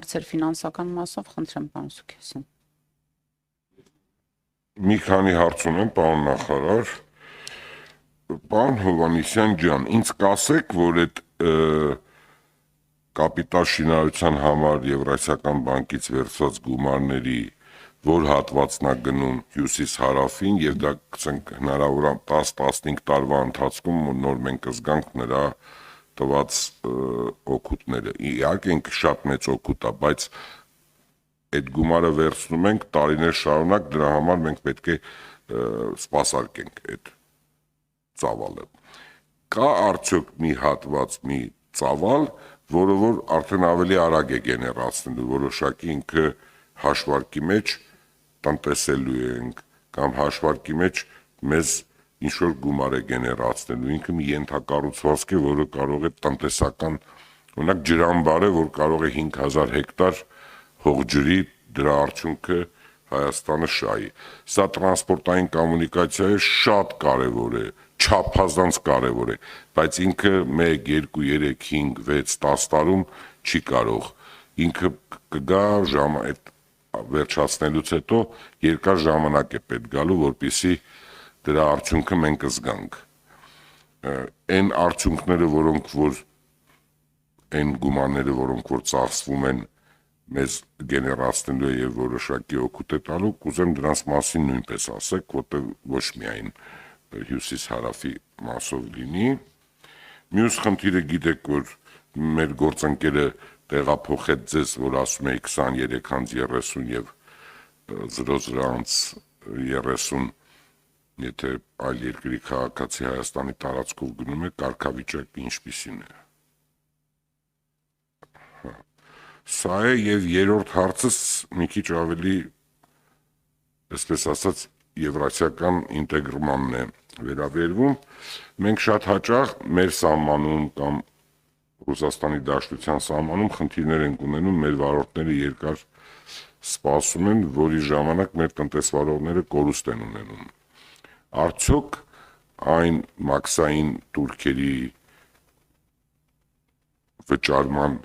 հարցեր ֆինանսական մասով, խնդրեմ պարոն Սուքեսյան։ Մի քանի հարց ունեմ, պարոն նախարար։ Պարոն Հովհաննիսյան ջան, ինձ կասեք, որ այդ կապիտալ շինարարության համար Եվրասիական բանկից վերցված գումարների որ հատվածն է գնում հյուսիս-հարավին եւ դա ցենք հնարավոր է 10-15 տարվա ընթացքում նոր մենք կզգանք նրա տված օգուտները։ Իհարկե ինքը շատ մեծ օգուտ է, բայց այդ գումարը վերցնում ենք տարիներ շարունակ, դրա համար մենք պետք է սպասարկենք այդ ծավալը։ Կա արդյոք մի հատված, մի ծավալ, որը որ արդեն ավելի արագ է գեներացնելու, որոշակի ինքը հաշվարկի մեջ տնտեսելու ենք կամ հաշվարկի մեջ մեզ ինչ-որ գումար է գեներացնելու, ինքը մի ենթակառուցվածք է, որը կարող է տնտեսական, օրինակ ջրամբար է, որ կարող է 5000 հեկտար հող ջրի դրա արդյունքը Հայաստանը շահի։ Սա տրանսպորտային կոմունիկացիայի շատ կարևոր է, չափազանց կարևոր է, բայց ինքը 1, 2, 3, 5, 6, 10 տարում չի կարող։ Ինքը կգա այդ վերջացնելուց հետո երկար ժամանակ է պետք գալու, որպեսզի դրա արդյունքը մենք զգանք։ Այն արդյունքները, որոնք որ այն գումարները, որոնք որ ծախսվում են մեզ գեներացնելու եւ որոշակի օգուտ է տալու, կուզեմ դրանց մասին նույնպես ասեք, որտեղ ոչ միայն հյուսիս-հարավի մասով լինի։ Մյուս խնդիրը գիտեք, որ մեր գործընկերը տեղափոխեց ձեզ, որ ասում է 23:30 եւ 00:30, եթե այլ երկրի քաղաքացի Հայաստանի տարածքով գնում է, կարգավիճակը ինչպիսին է։ Սա է եւ երրորդ հարցս մի քիչ ավելի, այսպես ասած, եվրասիական ինտեգրմանն է վերաբերվում։ Մենք շատ հաճախ մեր սահմանում կամ Ռուսաստանի Դաշնության սահմանում խնդիրներ ենք ունենում, մեր վարորդները երկար սպասում են, որի ժամանակ մեր տնտեսվարողները կորուստ են ունենում։ Արդյոք այն մաքսային տուրքերի վճարման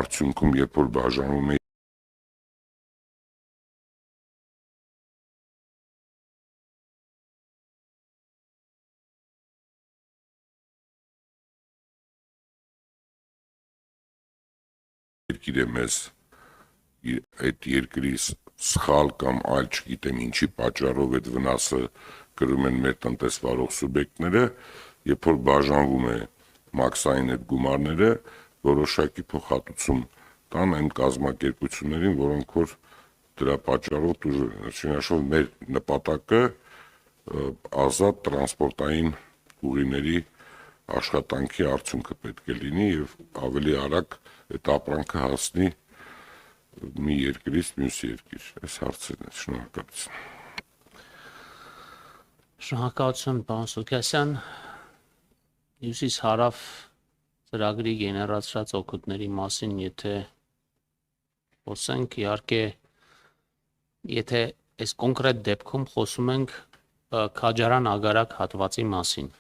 արդյունքում, երբ որ բաժանվում է երկիր է մեզ այդ երկրի սխալ կամ այլ չգիտեմ ինչի պատճառով այդ վնասը կրում են մեր տնտեսվարող սուբյեկտները, երբ որ բաժանվում է մաքսային այդ գումարները, որոշակի փոխհատուցում տան այն կազմակերպություններին, որոնք որ դրա պատճառով շինարարող մեր նպատակը ազատ տրանսպորտային ուղիների աշխատանքի արդյունքը պետք է լինի եւ ավելի արագ այդ ապրանքը հասնի մի երկրից մյուս երկիր։ Այս հարցերն են, շնորհակալություն։ Շնորհակալություն, պարոն Սուքեսյան։ Հյուսիս-հարավ ծրագրի գեներացրած օգուտների մասին, եթե խոսենք, իհարկե, եթե այս կոնկրետ դեպքում խոսում ենք Քաջարան-Ագարակ հատվածի մասին։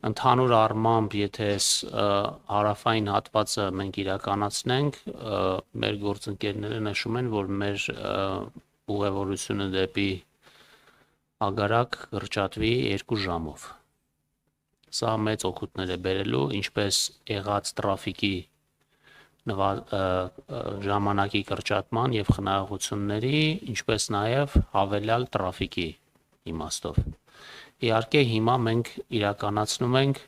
Ընդհանուր առմամբ, եթե հարավային հատվածը մենք իրականացնենք, մեր գործընկերները նշում են, որ մեր ուղևորությունը դեպի Ագարակ կրճատվի 2 ժամով։ Սա մեծ օգուտներ է բերելու, ինչպես եղած տրաֆիկի ժամանակի կրճատման եւ խնայողությունների, ինչպես նաեւ հավելյալ տրաֆիկի իմաստով։ Իհարկե հիմա մենք իրականացնում ենք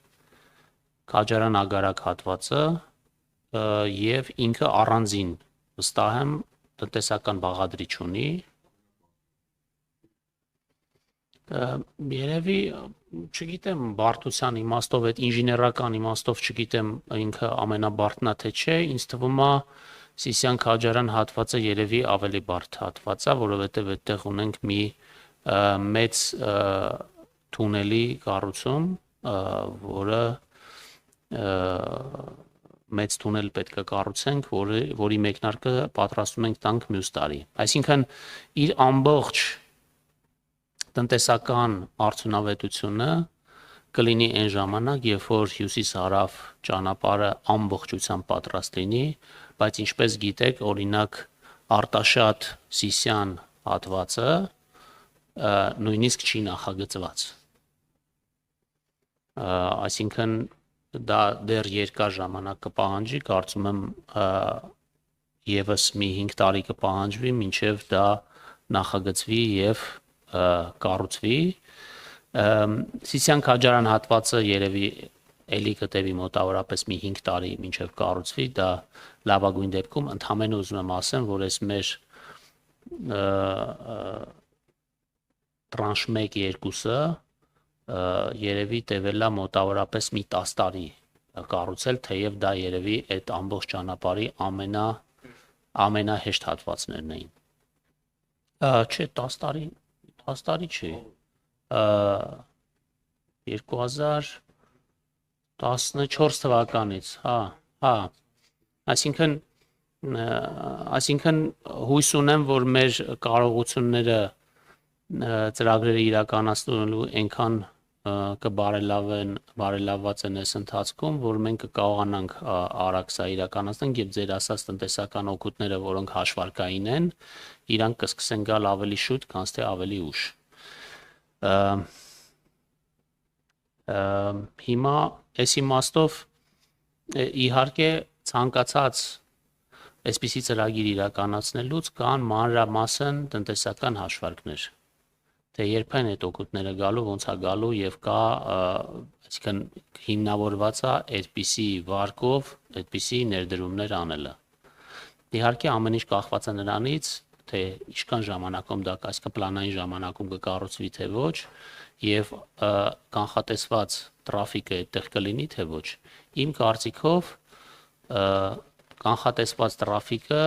Քաջարան-Ագարակ հատվածը եւ ինքը առանձին վստահ եմ տնտեսական բաղադրիչ ունի։ Երևի, չգիտեմ, բարդության իմաստով, այդ ինժեներական իմաստով, չգիտեմ, ինքը ամենաբարդն է թե չէ, ինձ թվում է Սիսիան-Քաջարան հատվածը երևի ավելի բարդ հատված է, որովհետև այդտեղ ունենք մի մեծ թունելի կառուցում, որը մեծ թունել պետք է կառուցենք, որի մեկնարկը պատրաստում ենք տանք մյուս տարի։ Այսինքն իր ամբողջ տնտեսական արդյունավետությունը կլինի այն ժամանակ, երբ որ հյուսիս-հարավ ճանապարհը ամբողջությամբ պատրաստ լինի, բայց ինչպես գիտեք, օրինակ Արտաշատ Սիսյան հատվածը նույնիսկ չի նախագծված։ Այսինքն դա դեռ երկար ժամանակ կպահանջի, կարծում եմ եւս մի 5 տարի կպահանջվի, մինչև դա նախագծվի եւ կառուցվի։ Սիսյան Քաջարյան հատվածը երևի էլի կտևի մոտավորապես մի 5 տարի մինչև կառուցվի, դա լավագույն դեպքում ընդհանրապես ուզում եմ ասեմ, որ այս մեր տրանշ 1-2-ը երևի տևելա մոտավորապես մի 10 տարի կառուցել, թեև դա երևի այդ ամբողջ ճանապարհի ամենահեշտ հատվածներն էին։ Չէ, 10 տարի չի։ 2014 թվականից, հա։ Այսինքն հույս ունեմ, որ մեր կարողությունները ծրագրերը իրականացնելու այնքան բարելավված են այս ընթացքում, որ մենք կկարողանանք արագ սա իրականացնել եւ ձեր ասած տնտեսական օգուտները, որոնք հաշվարկային են, իրանք կսկսեն գալ ավելի շուտ, քան թե ավելի ուշ։ Հիմա այս իմաստով իհարկե ցանկացած այսպիսի ծրագիր իրականացնելուց կան մանրամասն տնտեսական հաշվարկներ, թե երբ են այդ օգուտները գալու, ոնց է գալու եւ կա, այսինքն հիմնավորված է այդպիսի վարկով, այդպիսի ներդրումներ անելը։ Իհարկե ամեն ինչ կախված է նրանից, թե ինչքան ժամանակում դա այսինքն պլանային ժամանակում կկառուցվի թե ոչ, եւ կանխատեսված տրաֆիկը այդտեղ կլինի թե ոչ։ Իմ կարծիքով կանխատեսված տրաֆիկը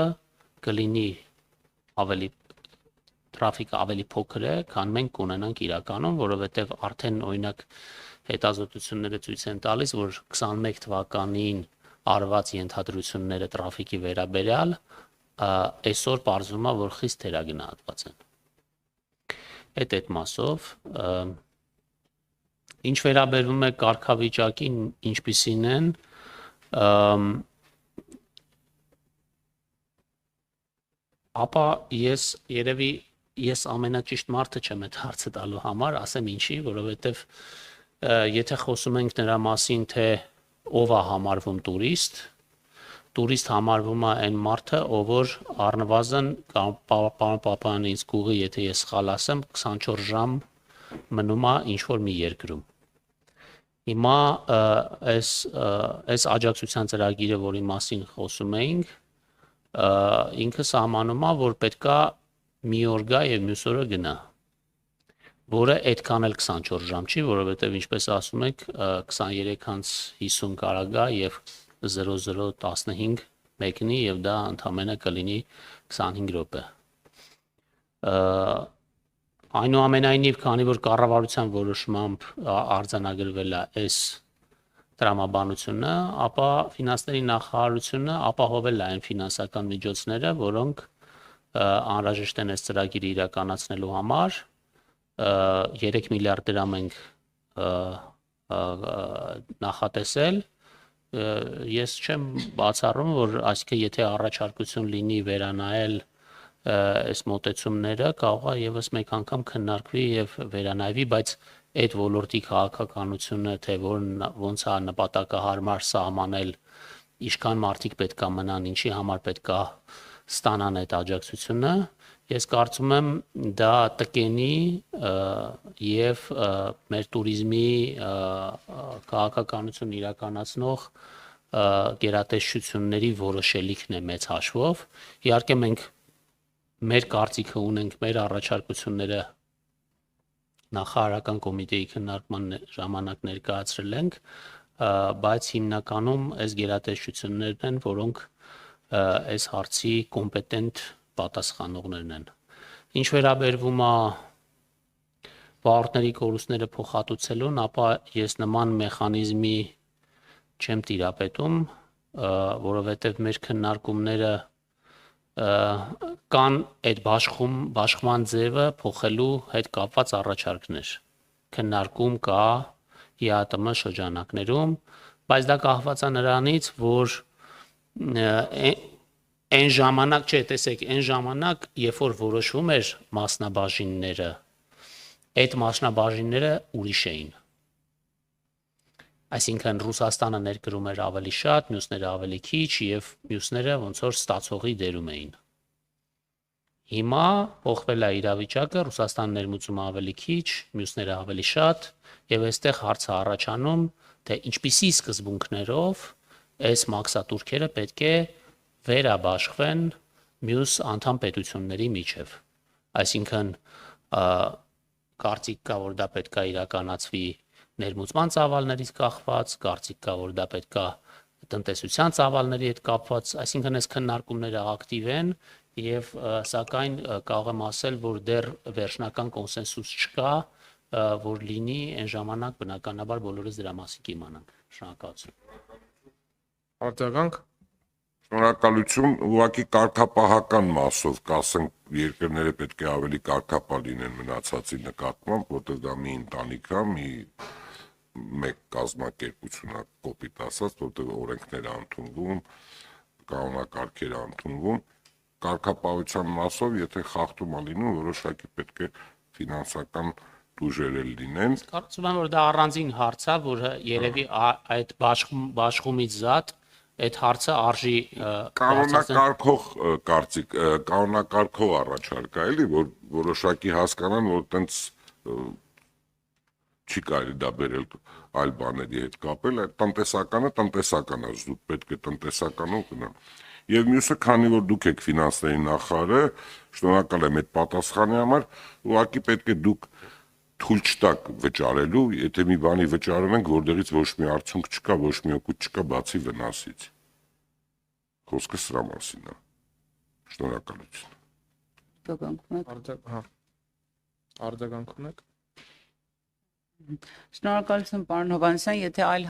կլինի ավելի փոքր է, քան մենք կունենանք իրականում, որովհետև արդեն օրինակ հետազոտությունները ցույց են տալիս, որ 21 թվականին արված ենթադրությունները տրաֆիկի վերաբերյալ այսօր պարզվում է, որ խիստ թերագնահատված են։ Այդ մասով ինչ վերաբերվում է կարգավիճակին, ինչպիսին են, ապա ես ամենաճիշտ մարդը չեմ այդ հարցը տալու համար, ասեմ ինչի, որովհետև եթե խոսում ենք նրա մասին, թե ով է համարվում տուրիստ համարվում է այն մարդը, ով որ առնվազն պարոն Պապայան ինձ գուղի, եթե ես սխալ ասեմ, 24 ժամ մնում է ինչ-որ մի երկրում։ Հիմա այս աջակցության ծրագիրը, որի մասին խոսում էինք, ինքը սահմանում է, որ պետքա մի օր գա եւ մյուս օրը գնա, որը այդքան էլ 24 ժամ չի, որովհետեւ ինչպես ասում եք, 23:50 կարա գա եւ 00:15 մեկնի եւ դա ընդամենը կլինի 25 րոպե։ Այնուամենայնիվ, քանի որ կառավարության որոշմամբ արձանագրվել է այս տրամաբանությունը, ապա ֆինանսների նախարարությունը ապահովել է այն ֆինանսական միջոցները, որոնք անհրաժեշտ են այս ծրագիրը իրականացնելու համար, 3 միլիարդ դրամ ենք նախատեսել, ես չեմ բացառում, որ այսինքն եթե առաջարկություն լինի վերանայել այս մոտեցումները, կարող է եւս մեկ անգամ քննարկվի եւ վերանայվի, բայց այդ ոլորտի քաղաքականությունը, թե ոնց է նպատակահարմար սահմանել, ինչքան մարդիկ պետք է մնան, ինչի համար պետք է ստանան այդ աջակցությունը, ես կարծում եմ դա տկենի եւ մեր туриզմի քաղաքականություն իրականացնող գերատեսչությունների որոշելիքն է մեծ հաշվով։ Իհարկե մենք մեր կարծիքը ունենք, մեր առաջարկությունները նախարարական կոմիտեի քննարկման ժամանակ ներկայացրել ենք, բայց հիմնականում այս գերատեսչություններն են, որոնք այս հարցի կոմպետենտ պատասխանողներն են։ Ինչ վերաբերվում է վարորդների կորուստները փոխհատուցելուն, ապա ես նման մեխանիզմի չեմ տիրապետում, որովհետև մեր քննարկումները կան այդ բաշխման ձևը փոխելու հետ կապված առաջարկներ։ Քննարկում կա ՀԱՏՄ շրջանակներում, բայց դա կախված է նրանից, որ Այն ժամանակ, չէ, տեսեք, այն ժամանակ, երբ որ որոշվում էր մասնաբաժինները, այդ մասնաբաժինները ուրիշ էին։ Այսինքն Ռուսաստանը ներկրում էր ավելի շատ, մյուսները ավելի քիչ եւ մյուսները ոնց որ ստացողի դերում էին։ Հիմա փոխվել է իրավիճակը, Ռուսաստանն ներմուծում է ավելի քիչ, մյուսները ավելի շատ, եւ այստեղ հարցը առաջանում, թե ինչպիսի սկզբունքներով այս մաքսատուրքերը պետք է վերաբաշխվեն մյուս անդամ պետությունների միջև։ Այսինքն կարծիք կա, որ դա պետք է իրականացվի ներմուծման ծավալներից կախված, կարծիք կա, որ դա պետք է տնտեսության ծավալների հետ կապված, այսինքն այս քննարկումները ակտիվ են եւ սակայն կարող եմ ասել, որ դեռ վերջնական կոնսենսուս չկա, որ լինի այն ժամանակ բնականաբար բոլորս դրա մասին կիմանանք։ Շնորհակալություն։ Արձագանք։ Շնորհակալություն, ուղղակի կարգապահական մասով կասենք երկրները պետք է ավելի կարգապահ լինեն մնացածի նկատմամբ, որտեղ դա մի ընտանիք է, մեկ կազմակերպություն է, կոպիտ ասած, որտեղ օրենքներ է ընդունվում, կանոնակարգեր է ընդունվում, կարգապահության մասով, եթե խախտում է լինում, որոշակի պետք է ֆինանսական դուժեր լինեն։ Կարծում եմ, որ դա առանձին հարց է, որ երևի այդ բաշխումից զատ այդ հարցը արժի կանոնակարգող կարծիք, կանոնակարգող առաջարկ է, էլի, որ որոշակի հասկանան, որ տենց չի կարելի դա բերել այլ բաների հետ կապել, այդ տնտեսական է, զուտ պետք է տնտեսականով գնամ։ Եվ մյուսը, քանի որ դուք եք ֆինանսների նախարարը, շնորհակալ եմ այդ պատասխանի համար, ուղղակի պետք է դուք թույլ չտաք վճարելու, եթե մի բանի վճարում ենք, որտեղից ոչ մի արդյունք չկա, ոչ մի օգուտ չկա, բացի վնասից։ Խոսքը սրա մասին է։ Շնորհակալություն։ Արձագանք ունեք։ Շնորհակալություն, պարոն Հովհաննիսյան, եթե այլ